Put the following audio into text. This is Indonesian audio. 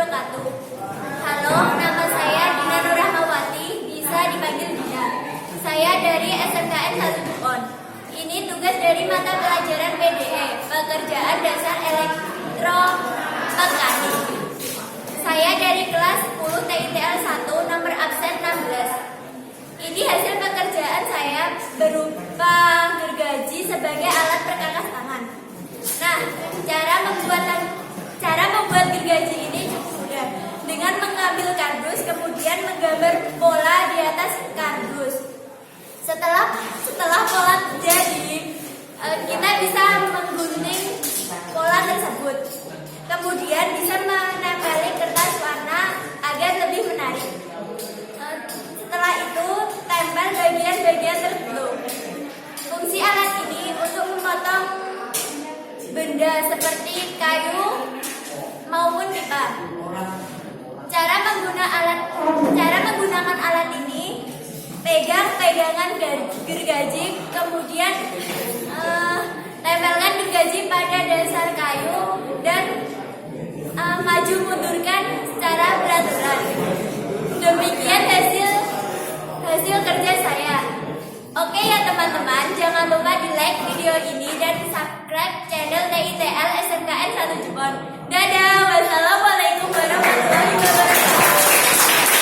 wabarakatuh. Halo, nama saya Dina Nurrahmawati, bisa dipanggil Dina. Saya dari SMKN 1 Dukon. Ini tugas dari mata pelajaran PDE, Pekerjaan Dasar Elektromekanik. Saya dari kelas 10 TITL 1, nomor absen 16. Ini hasil pekerjaan saya berupa gergaji sebagai alat perkakas tangan. Nah, cara membuat gergaji ini cukup mudah. Dengan mengambil kardus, kemudian menggambar pola di atas kardus. Setelah pola jadi, kita bisa menggunting pola tersebut. Kemudian bisa menempeli kertas warna agar lebih menarik. Setelah itu, tempel bagian-bagian tertentu. Fungsi alat ini untuk memotong benda seperti kayu maupun pipa. Cara menggunakan alat ini, pegangan gergaji, kemudian tempelkan gergaji pada dasar kayu dan maju mundurkan secara beraturan. Demikian hasil kerja saya. Oke ya teman-teman, jangan lupa di